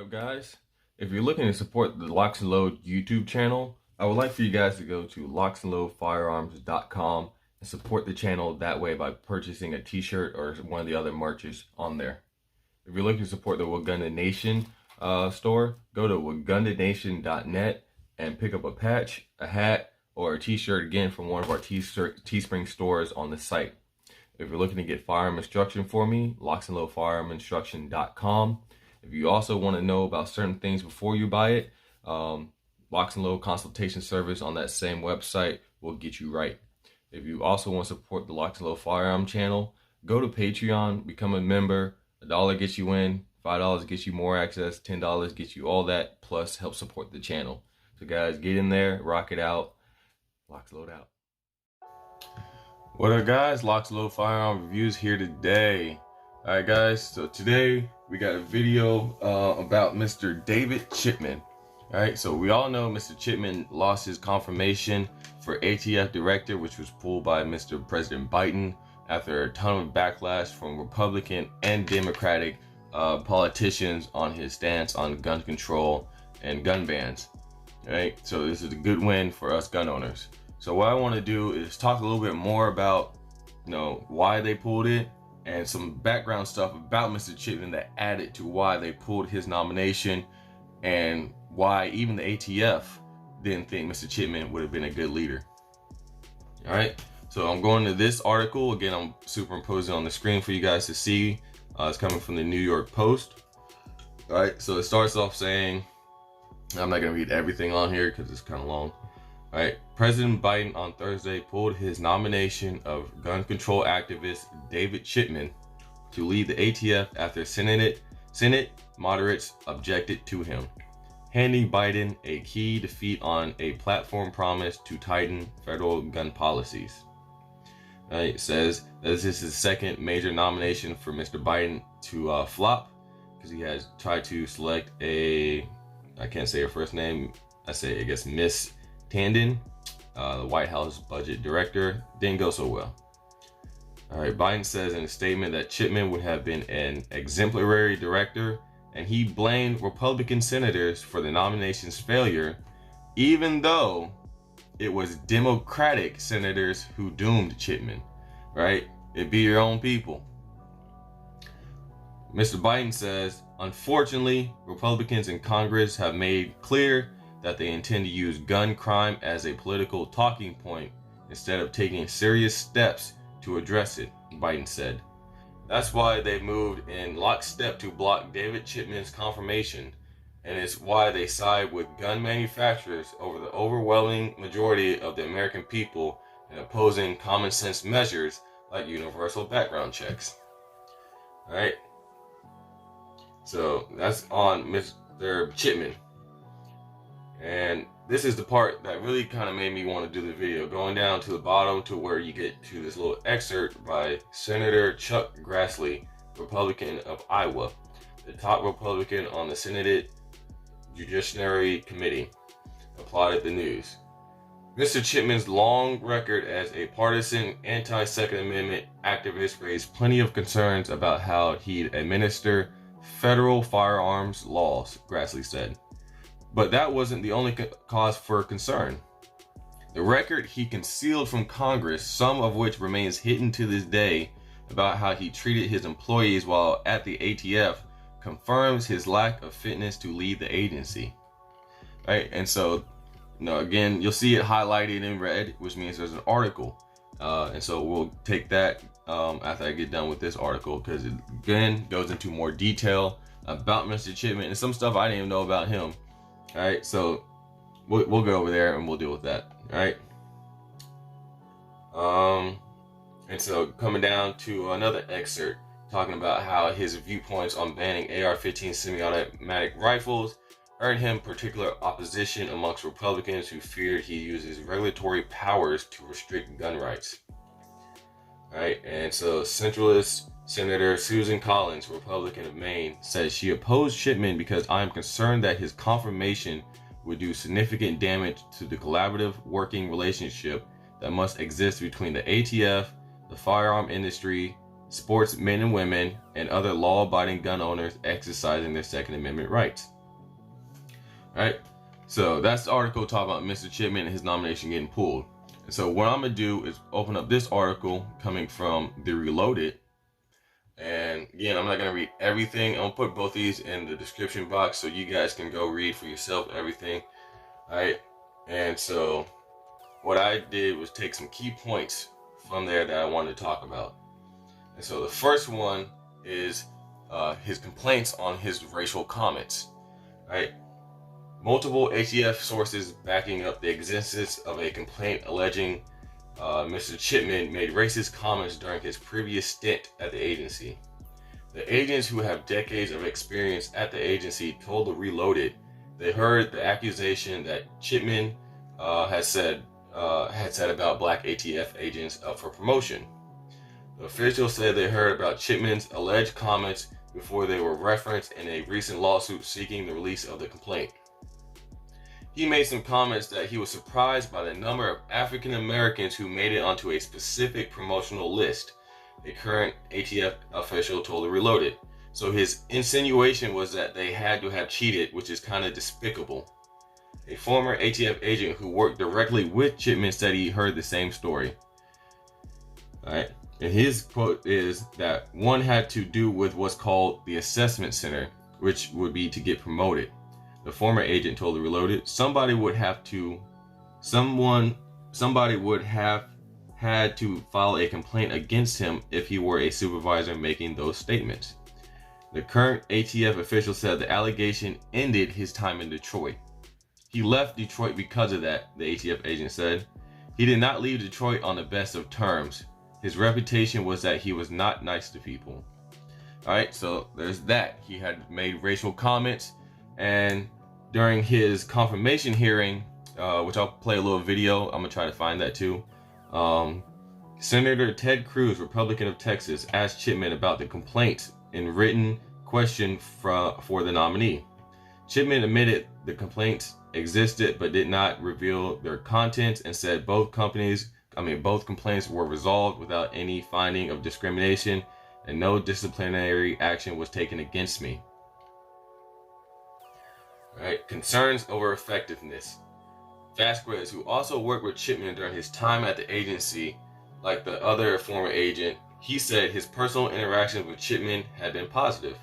up, guys? If you're looking to support the LocsNLoad YouTube channel, I would like for you guys to go to LocsNLoadFirearms.com and support the channel that way by purchasing a t-shirt or one of the other merches on there. If you're looking to support the Wagunda Nation store, go to WagundaNation.net and pick up a patch, a hat, or a t-shirt again from one of our Teespring stores on the site. If you're looking to get firearm instruction for me, LocsNLoadFirearmInstruction.com. If you also want to know about certain things before you buy it, LocsNLoad consultation service on that same website will get you right. If you also want to support the LocsNLoad Firearm channel, go to Patreon, become a member. $1 gets you in, $5 gets you more access, $10 gets you all that, plus help support the channel. So guys, get in there, rock it out. LocsNLoad out. What up, guys? LocsNLoad Firearm Reviews here today. Alright guys, so today we got a video about Mr. David Chipman. Alright, so we all know Mr. Chipman lost his confirmation for ATF director, which was pulled by Mr. President Biden after a ton of backlash from Republican and Democratic politicians on his stance on gun control and gun bans. Alright, so this is a good win for us gun owners. So what I want to do is talk a little bit more about, why they pulled it, and some background stuff about Mr. Chipman that added to why they pulled his nomination and why even the ATF didn't think Mr. Chipman would have been a good leader. All right, so I'm going to this article. Again, I'm superimposing on the screen for you guys to see. It's coming from the New York Post. All right, so it starts off saying, I'm not going to read everything on here because it's kind of long. All right, President Biden on Thursday pulled his nomination of gun control activist David Chipman to lead the ATF after Senate moderates objected to him, handing Biden a key defeat on a platform promise to tighten federal gun policies. It says that this is his second major nomination for Mr. Biden to flop, because he has tried to select I can't say her first name, I guess Miss Tandon, the White House budget director. Didn't go so well. All right, Biden says in a statement that Chipman would have been an exemplary director, and he blamed Republican senators for the nomination's failure, even though it was Democratic senators who doomed Chipman. Right? It'd be your own people. Mr. Biden says, unfortunately, Republicans in Congress have made clear that they intend to use gun crime as a political talking point instead of taking serious steps to address it, Biden said. That's why they moved in lockstep to block David Chipman's confirmation, and it's why they side with gun manufacturers over the overwhelming majority of the American people in opposing common sense measures like universal background checks. Alright, so that's on Mr. Chipman. And this is the part that really kind of made me want to do the video, going down to the bottom to where you get to this little excerpt by Senator Chuck Grassley, Republican of Iowa, the top Republican on the Senate Judiciary Committee, applauded the news. Mr. Chipman's long record as a partisan anti-Second Amendment activist raised plenty of concerns about how he'd administer federal firearms laws, Grassley said. But that wasn't the only cause for concern. The record he concealed from Congress, some of which remains hidden to this day, about how he treated his employees while at the ATF, confirms his lack of fitness to lead the agency. Right? And so, again, you'll see it highlighted in red, which means there's an article. And so we'll take that after I get done with this article, because it again goes into more detail about Mr. Chipman and some stuff I didn't even know about him. All right, so we'll go over there and we'll deal with that. All right. And so coming down to another excerpt talking about how his viewpoints on banning AR-15 semi-automatic rifles earned him particular opposition amongst Republicans who feared he uses regulatory powers to restrict gun rights. All right, and so centralist Senator Susan Collins, Republican of Maine, says she opposed Chipman because I am concerned that his confirmation would do significant damage to the collaborative working relationship that must exist between the ATF, the firearm industry, sportsmen and women, and other law-abiding gun owners exercising their Second Amendment rights. right? So that's the article talking about Mr. Chipman and his nomination getting pulled. And so what I'm gonna do is open up this article coming from the Reloaded. And again, I'm not gonna read everything. I'm gonna put both these in the description box so you guys can go read for yourself everything. All right. And so what I did was take some key points from there that I wanted to talk about. And so the first one is his complaints on his racial comments. Right? Multiple ATF sources backing up the existence of a complaint alleging Mr. Chipman made racist comments during his previous stint at the agency. The agents who have decades of experience at the agency told the Reloaded they heard the accusation that Chipman had said about black ATF agents up for promotion. The officials said they heard about Chipman's alleged comments before they were referenced in a recent lawsuit seeking the release of the complaint. He made some comments that he was surprised by the number of African Americans who made it onto a specific promotional list, a current ATF official told the Reloaded. So his insinuation was that they had to have cheated, which is kind of despicable. A former ATF agent who worked directly with Chipman said he heard the same story. All right. And his quote is that one had to do with what's called the assessment center, which would be to get promoted. The former agent told the Reloaded somebody would have had to file a complaint against him if he were a supervisor making those statements. The current ATF official said the allegation ended his time in Detroit. He left Detroit because of that, the ATF agent said. He did not leave Detroit on the best of terms. His reputation was that he was not nice to people. All right, so there's that. He had made racial comments, and during his confirmation hearing, which I'll play a little video, I'm gonna try to find that too. Senator Ted Cruz, Republican of Texas, asked Chipman about the complaints in written question for the nominee. Chipman admitted the complaints existed but did not reveal their contents and said both complaints were resolved without any finding of discrimination and no disciplinary action was taken against me. All right, concerns over effectiveness. Vasquez, who also worked with Chipman during his time at the agency, like the other former agent, he said his personal interactions with Chipman had been positive.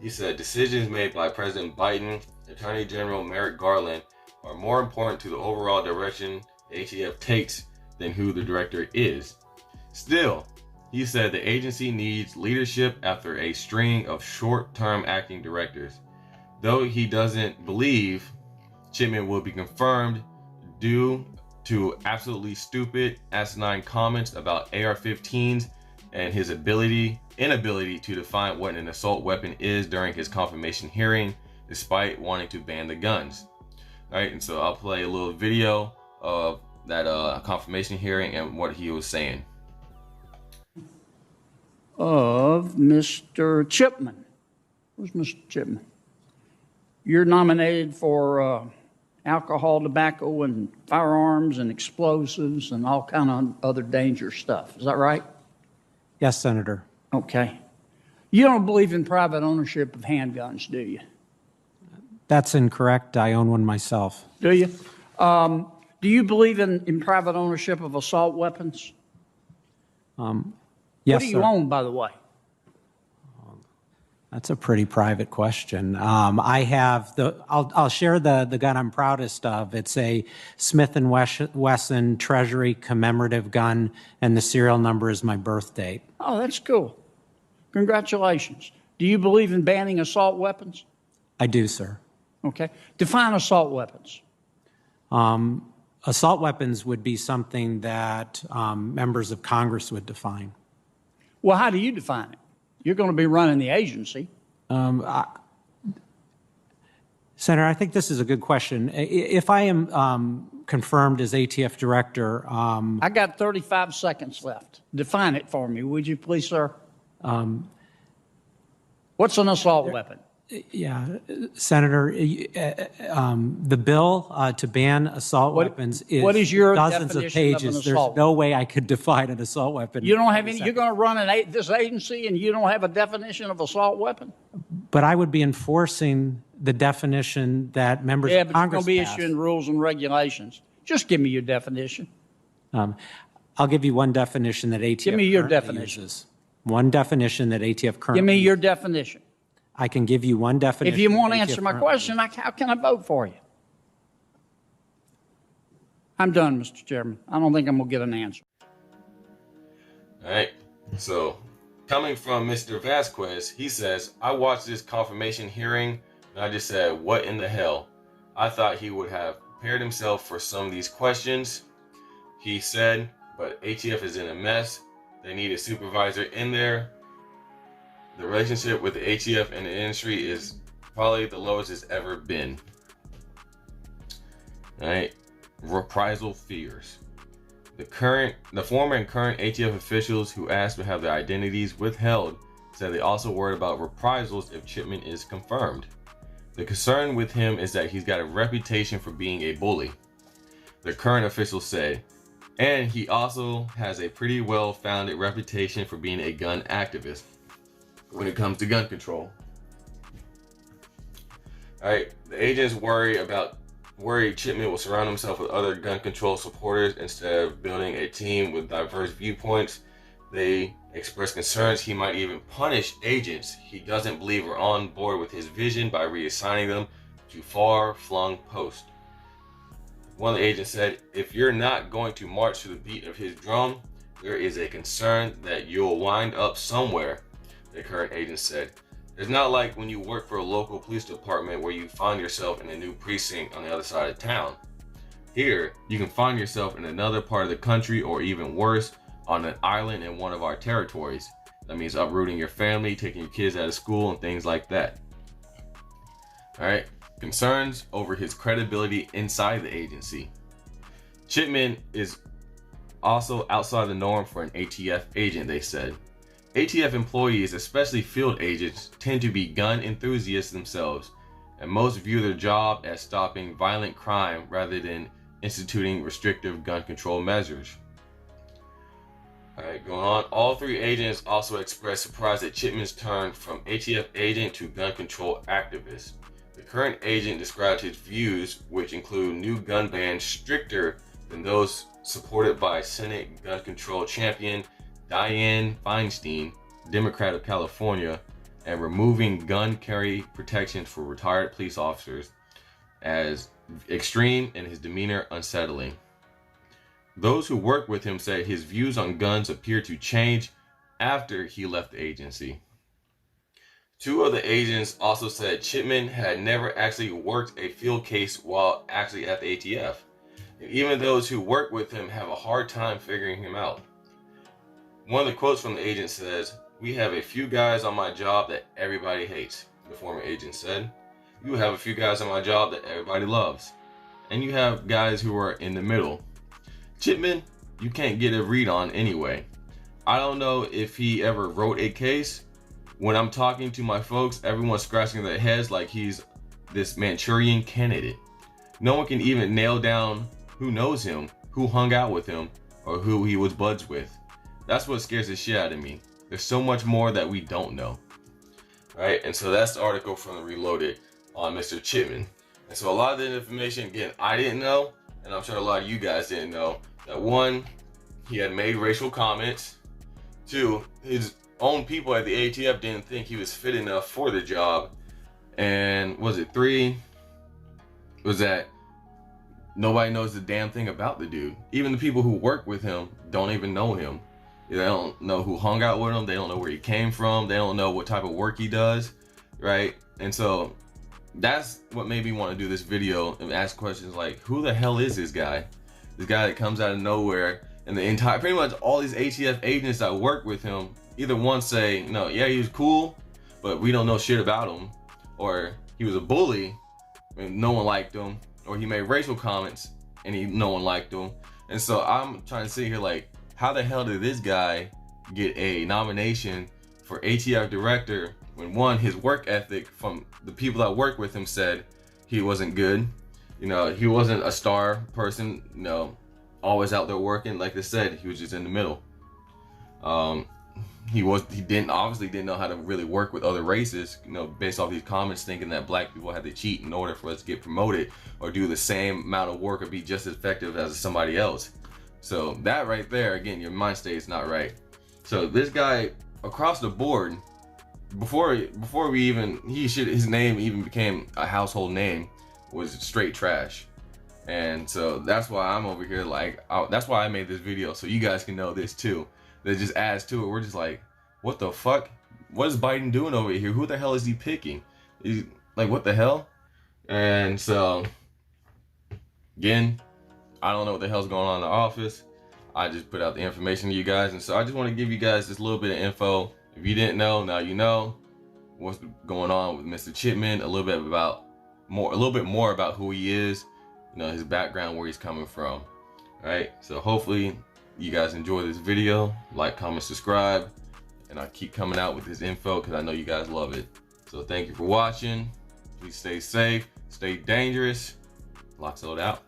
He said decisions made by President Biden, Attorney General Merrick Garland, are more important to the overall direction the ATF takes than who the director is. Still, he said the agency needs leadership after a string of short-term acting directors. Though he doesn't believe Chipman will be confirmed due to absolutely stupid, asinine comments about AR-15s and his inability to define what an assault weapon is during his confirmation hearing, despite wanting to ban the guns. All right, and so I'll play a little video of that confirmation hearing and what he was saying. Of Mr. Chipman. Where's Mr. Chipman? You're nominated for alcohol, tobacco, and firearms and explosives and all kind of other dangerous stuff. Is that right? Yes, Senator. Okay. You don't believe in private ownership of handguns, do you? That's incorrect. I own one myself. Do you? Do you believe in private ownership of assault weapons? Yes, what do you sir. own, by the way? That's a pretty private question. I have I'll share the gun I'm proudest of. It's a Smith & Wesson Treasury commemorative gun, and the serial number is my birth date. Oh, that's cool. Congratulations. Do you believe in banning assault weapons? I do, sir. Okay. Define assault weapons. Assault weapons would be something that members of Congress would define. Well, how do you define it? You're going to be running the agency. Senator, I think this is a good question. If I am confirmed as ATF director... I got 35 seconds left. Define it for me, would you please, sir? What's an assault weapon? Yeah, Senator, the bill to ban assault weapons is what is your dozens of definition pages. of an assault There's no way I could define an assault weapon. You don't have any. You're going to run this agency, and you don't have a definition of assault weapon? But I would be enforcing the definition that members Yeah, of but you're going Congress to be passed. issuing rules and regulations. Just give me your definition. I'll give you one definition that ATF Give me your currently definition. uses. One definition that ATF currently Give me your definition. I can give you one definition. If you won't that ATF answer my currently question, how can I vote for you? I'm done, Mr. Chairman. I don't think I'm going to get an answer. All right. So, coming from Mr. Vasquez, he says, I watched this confirmation hearing and I just said, what in the hell? I thought he would have prepared himself for some of these questions. He said, but ATF is in a mess. They need a supervisor in there. The relationship with the ATF and the industry is probably the lowest it's ever been. All right. Reprisal fears. The former and current ATF officials who asked to have their identities withheld said they also worried about reprisals if Chipman is confirmed. The concern with him is that he's got a reputation for being a bully, the current official said, and he also has a pretty well-founded reputation for being a gun activist when it comes to gun control. All right, the agents worry Chipman will surround himself with other gun control supporters instead of building a team with diverse viewpoints. They express concerns he might even punish agents he doesn't believe are on board with his vision by reassigning them to far-flung posts. One of the agents said, if you're not going to march to the beat of his drum, there is a concern that you'll wind up somewhere, the current agent said. It's not like when you work for a local police department where you find yourself in a new precinct on the other side of town. Here, you can find yourself in another part of the country, or even worse, on an island in one of our territories. That means uprooting your family, taking your kids out of school, and things like that. All right, concerns over his credibility inside the agency. Chipman is also outside the norm for an ATF agent, they said. ATF employees, especially field agents, tend to be gun enthusiasts themselves, and most view their job as stopping violent crime rather than instituting restrictive gun control measures. Alright, going on. All three agents also expressed surprise at Chipman's turn from ATF agent to gun control activist. The current agent described his views, which include new gun bans stricter than those supported by Senate gun control champion Dianne Feinstein, Democrat of California, and removing gun carry protections for retired police officers, as extreme and his demeanor unsettling. Those who worked with him said his views on guns appeared to change after he left the agency. Two of the agents also said Chipman had never actually worked a field case while actually at the ATF, and even those who worked with him have a hard time figuring him out. One of the quotes from the agent says, "We have a few guys on my job that everybody hates," the former agent said. "You have a few guys on my job that everybody loves. And you have guys who are in the middle. Chipman, you can't get a read on anyway. I don't know if he ever wrote a case. When I'm talking to my folks, everyone's scratching their heads like he's this Manchurian candidate. No one can even nail down who knows him, who hung out with him, or who he was buds with. That's what scares the shit out of me. There's so much more that we don't know." Right? And so that's the article from the Reloaded on Mr. Chipman. And so a lot of the information, again, I didn't know, and I'm sure a lot of you guys didn't know, that one, he had made racial comments. Two, his own people at the ATF didn't think he was fit enough for the job. And was it three? Was that nobody knows the damn thing about the dude. Even the people who work with him don't even know him. They don't know who hung out with him. They don't know where he came from. They don't know what type of work he does, right? And so that's what made me want to do this video and ask questions like, who the hell is this guy? This guy that comes out of nowhere, and the entire, pretty much all these ATF agents that work with him, either one say, no, yeah, he was cool, but we don't know shit about him, or he was a bully and no one liked him, or he made racial comments and no one liked him. And so I'm trying to sit here like, how the hell did this guy get a nomination for ATF director when one, his work ethic from the people that work with him said he wasn't good. You know, he wasn't a star person, you know, always out there working. Like they said, he was just in the middle. he obviously didn't know how to really work with other races, you know, based off these comments, thinking that black people had to cheat in order for us to get promoted or do the same amount of work or be just as effective as somebody else. So that right there, again, your mind state is not right. So this guy across the board, before his name even became a household name, was straight trash. And so that's why I'm over here, like, that's why I made this video, so you guys can know this too. That just adds to it. We're just like, what the fuck? What is Biden doing over here? Who the hell is he picking? He's like, what the hell? And so, again, I don't know what the hell's going on in the office. I just put out the information to you guys, and so I just want to give you guys this little bit of info. If you didn't know, now you know what's going on with Mr. Chipman. A little bit more about who he is, you know, his background, where he's coming from. All right. So hopefully you guys enjoy this video. Like, comment, subscribe, and I keep coming out with this info because I know you guys love it. So thank you for watching. Please stay safe, stay dangerous. LocsNLoad out.